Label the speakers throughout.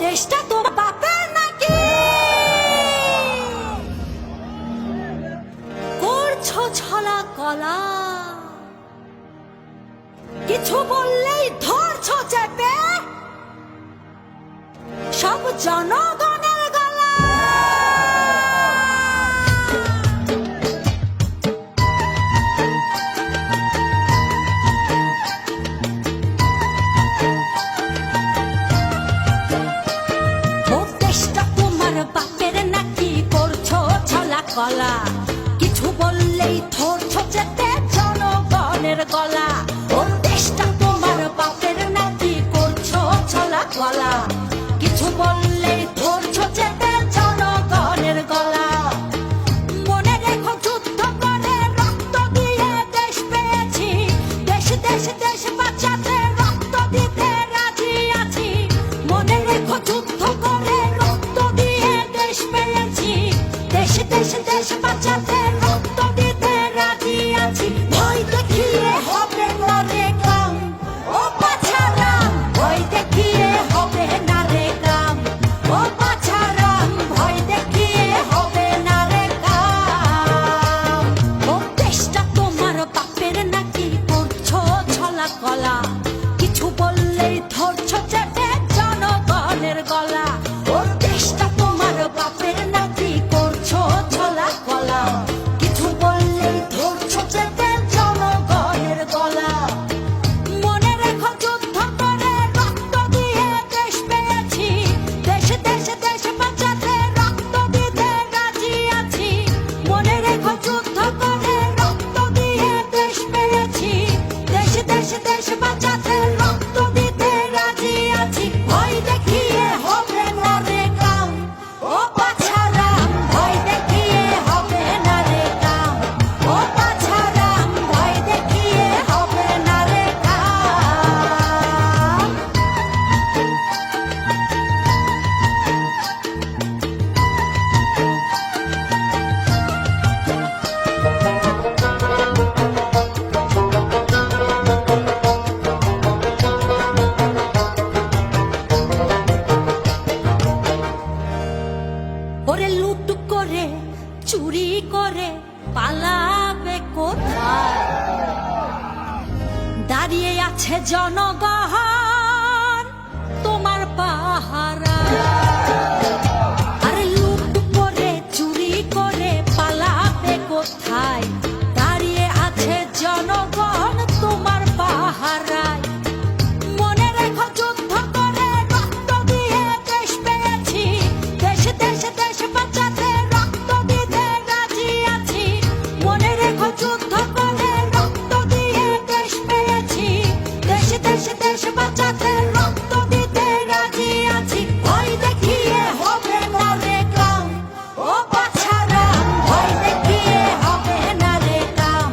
Speaker 1: দেশটা তো বাপের নাকি? করছো ছলা কলা, কিছু বললেই ধরছো চেপে সব জনগণের গলা। দেশটা তোমার বাপের নাকি? করছো ছলা কলা, কিছু বললেই ধরছো চেপে জনগণের গলা। ও দেশটা তোমার বাপের নাকি? করছো ছলা কলা, কিছু বললেই ধরছো চেপে জনগণের গলা। মনে রেখো যুদ্ধ করে রক্ত দিয়ে দেশ পেয়েছি, দেশ দেশ দেশ বাঁচাতে রক্ত দিতে রাজি আছি। মনে রেখো যুদ্ধ করে রক্ত দিয়ে দেশ পেয়েছি, দেশ দেশ দেশ বাঁচাতে রক্ত দিতে রাজি আছি। ভয় দেখিয়ে হবে না রে কাম, ও বাছারাম, ভয় দেখিয়ে হবে না রে কাম, ও বাছারাম, ভয় দেখিয়ে হবে না রে কাম। ও দেশটা তোমার বাপের নাকি? করছো ছলা কলা, কিছু বললেই ধরছো চেপে জনগণের গলা। ও দেশটা তোমার বাপের নাকি? করছো ছলা কলা, কিছু বললেই ধরছো চেপে জনগণের গলা। মনে রেখো যুদ্ধ করে রক্ত দিয়ে দেশ পেয়েছি, দেশ দেশ দেশ বাঁচাতে রক্ত দিতে রাজি আছি। মনে রেখো যুদ্ধ করে রক্ত দিয়ে দেশ পেয়েছি, দেশ দেশ দেশ বাঁচাতে রক্ত দিতে রাজি আছি। ভয় দেখিয়ে হবে না রে কাম, ও বাছারাম, ভয় দেখিয়ে হবে না রে কাম, ও বাছারাম, ভয় দেখিয়ে হবে না রে কাম। ওরে লুট করে চুরি করে পালাবে কোথায়? দাঁড়িয়ে আছে জনগণ তোমার পাহারা। আরে লুট করে চুরি করে পালাবে কোথায়? দাঁড়িয়ে আছে জনগণ তোমার পাহারায়। মনে রেখো যুদ্ধ করে রক্ত দিয়ে দেশ পেয়েছি, দেশ দেশ দেশ বাঁচাতে রক্ত দিতে রাজি আছি। মনে রেখো যুদ্ধ করে রক্ত দিয়ে দেশ পেয়েছি, দেশ দেশ দেশ বাঁচাতে রক্ত দিতে রাজি আছি। ভয় দেখিয়ে হবে না রে কাম, ও বাছারাম, ভয় দেখিয়ে হবে না রে কাম,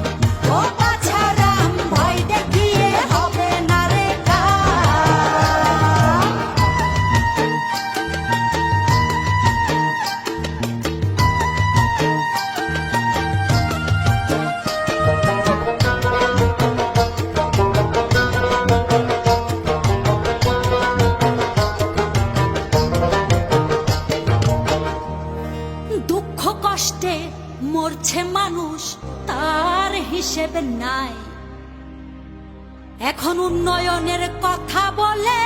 Speaker 1: ও বাছারাম, ভয় দেখিয়ে হবে না রে কাম। দুঃখ কষ্টে মরছে মানুষ, তার হিসেব নাই। এখন উন্নয়নের কথা বলে